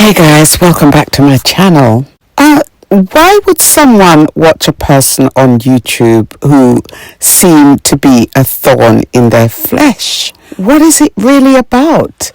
Hey guys, welcome back to my channel. Why would someone watch a person on YouTube who seemed to be a thorn in their flesh? What is it really about?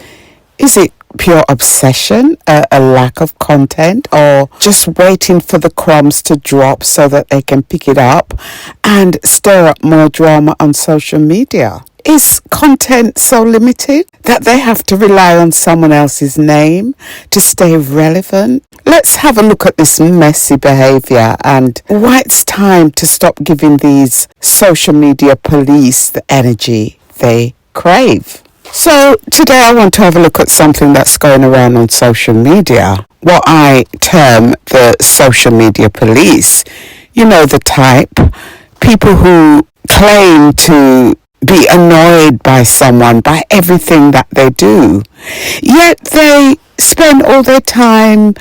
Is it pure obsession, a lack of content, or just waiting for the crumbs to drop so that they can pick it up and stir up more drama on social media? Is content so limited that they have to rely on someone else's name to stay relevant? Let's have a look at this messy behavior and why it's time to stop giving these social media police the energy they crave. So today I want to have a look at something that's going around on social media, what I term the social media police. You know the type, people who claim to be annoyed by someone, by everything that they do, yet they spend all their time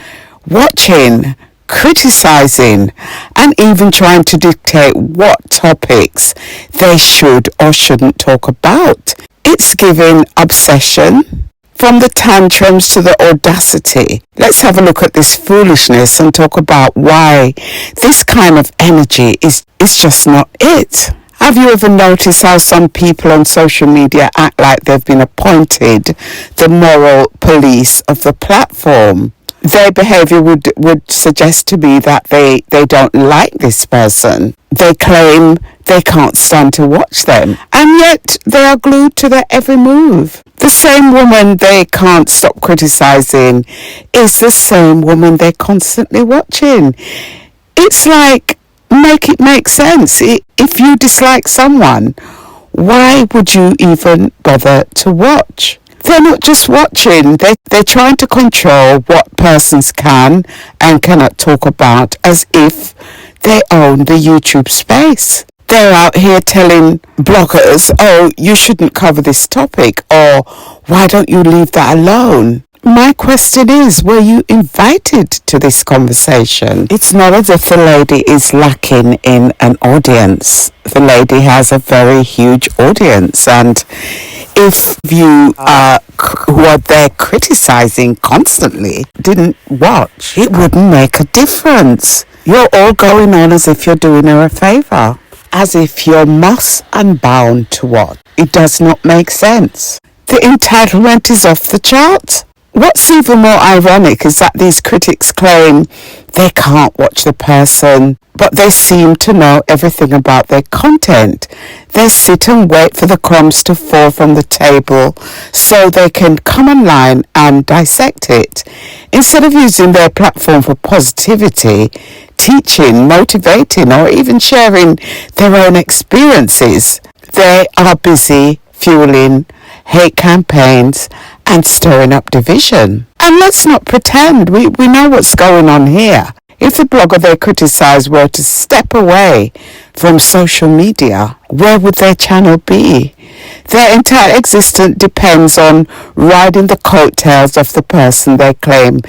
watching, criticizing, and even trying to dictate what topics they should or shouldn't talk about. It's giving obsession, from the tantrums to the audacity. Let's have a look at this foolishness and talk about why this kind of energy is just not it. Have you ever noticed how some people on social media act like they've been appointed the moral police of the platform? Their behavior would suggest to me that they don't like this person. They claim they can't stand to watch them, and yet they are glued to their every move. The same woman they can't stop criticizing is the same woman they're constantly watching. It's like, make it make sense. If you dislike someone, why would you even bother to watch? They're not just watching, they're trying to control what persons can and cannot talk about as if they own the YouTube space. They're out here telling bloggers, oh, you shouldn't cover this topic, or why don't you leave that alone? My question is, were you invited to this conversation? It's not as if the lady is lacking in an audience. The lady has a very huge audience, and if you who are there criticizing constantly didn't watch, it wouldn't make a difference. You're all going on as if you're doing her a favor, as if you're must and bound to watch. It does not make sense. The entitlement is off the chart. What's even more ironic is that these critics claim they can't watch the person, but they seem to know everything about their content. They sit and wait for the crumbs to fall from the table so they can come online and dissect it. Instead of using their platform for positivity, teaching, motivating, or even sharing their own experiences, they are busy fueling hate campaigns and stirring up division. And let's not pretend, we know what's going on here. If the blogger they criticize were to step away from social media, where would their channel be? Their entire existence depends on riding the coattails of the person they claim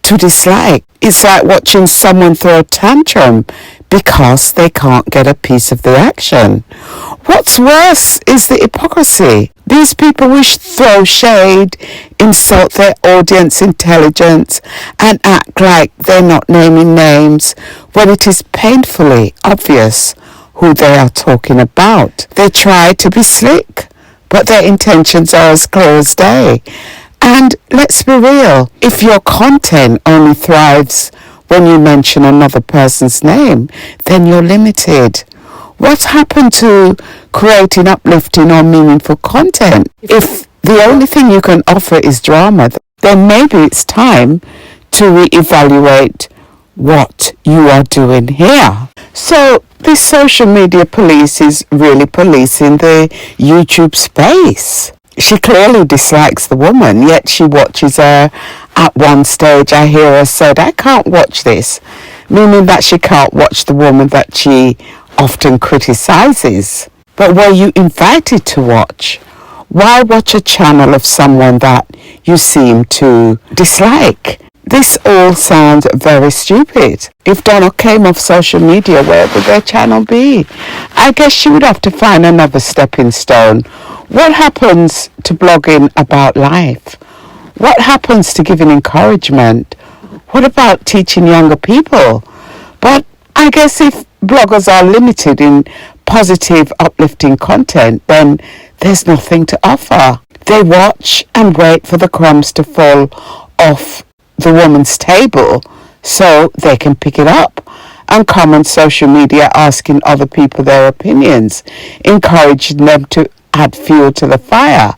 to dislike. It's like watching someone throw a tantrum because they can't get a piece of the action. What's worse is the hypocrisy. These people wish to throw shade, insult their audience intelligence, and act like they're not naming names when it is painfully obvious who they are talking about. They try to be slick, but their intentions are as clear as day. And let's be real, if your content only thrives when you mention another person's name, then you're limited. What happened to creating uplifting or meaningful content? If the only thing you can offer is drama, then maybe it's time to reevaluate what you are doing here. So this social media police is really policing the YouTube space. She clearly dislikes the woman, yet she watches her. At one stage, I hear her said, I can't watch this, meaning that she can't watch the woman that she often criticizes. But were you invited to watch? Why watch a channel of someone that you seem to dislike? This all sounds very stupid. If Donna came off social media, where would their channel be? I guess she would have to find another stepping stone. What happens to blogging about life? What happens to giving encouragement? What about teaching younger people? But I guess if bloggers are limited in positive, uplifting content, then there's nothing to offer. They watch and wait for the crumbs to fall off the woman's table so they can pick it up and comment social media asking other people their opinions, encouraging them to add fuel to the fire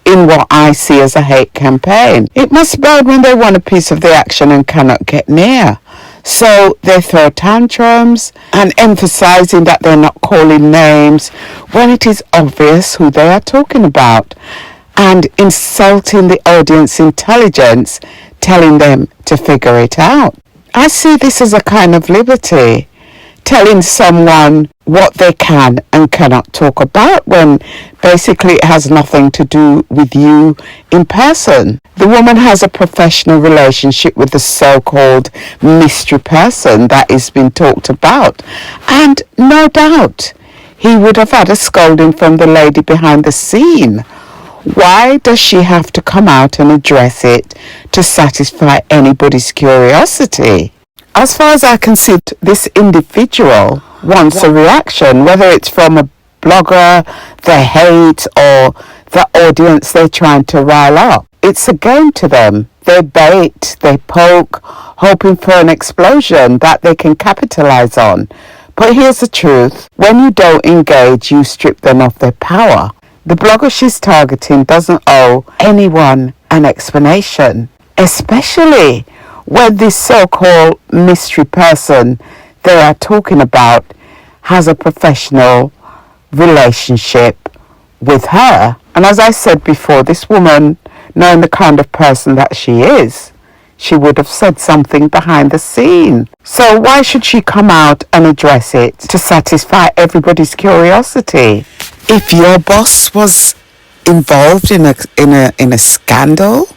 in what I see as a hate campaign. It must burn when they want a piece of the action and cannot get near. So they throw tantrums and emphasizing that they're not calling names when it is obvious who they are talking about, and insulting the audience intelligence, telling them to figure it out. I see this as a kind of liberty, telling someone what they can and cannot talk about when basically it has nothing to do with you in person. The woman has a professional relationship with the so-called mystery person that is being talked about, and no doubt he would have had a scolding from the lady behind the scene. Why does she have to come out and address it to satisfy anybody's curiosity? As far as I can see, this individual wants a reaction, whether it's from a blogger they hate or the audience they're trying to rile up. It's a game to them. They bait, they poke, hoping for an explosion that they can capitalize on. But here's the truth. When you don't engage, you strip them of their power. The blogger she's targeting doesn't owe anyone an explanation, especially when this so-called mystery person they are talking about has a professional relationship with her. And as I said before, this woman, knowing the kind of person that she is, she would have said something behind the scene. So why should she come out and address it to satisfy everybody's curiosity? If your boss was involved in a scandal,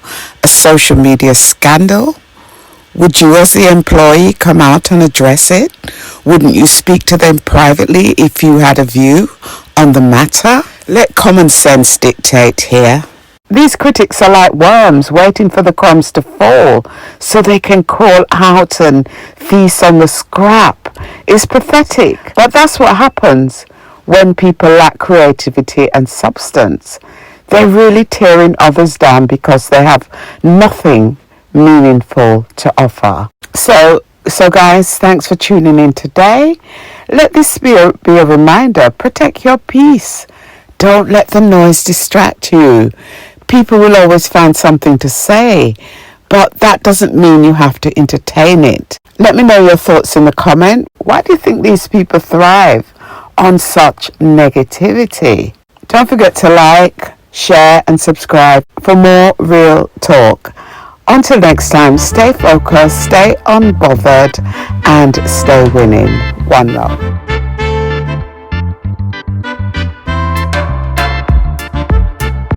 a social media scandal, would you as the employee come out and address it? Wouldn't you speak to them privately if you had a view on the matter? Let common sense dictate here. These critics are like worms waiting for the crumbs to fall so they can crawl out and feast on the scrap. It's pathetic, but that's what happens when people lack creativity and substance. They're really tearing others down because they have nothing meaningful to offer. So guys, thanks for tuning in today. Let this be a reminder. Protect your peace. Don't let the noise distract you. People will always find something to say, but that doesn't mean you have to entertain it. Let me know your thoughts in the comment. Why do you think these people thrive on such negativity? Don't forget to like, share and subscribe for more real talk. Until next time, stay focused, stay unbothered and stay winning. One love.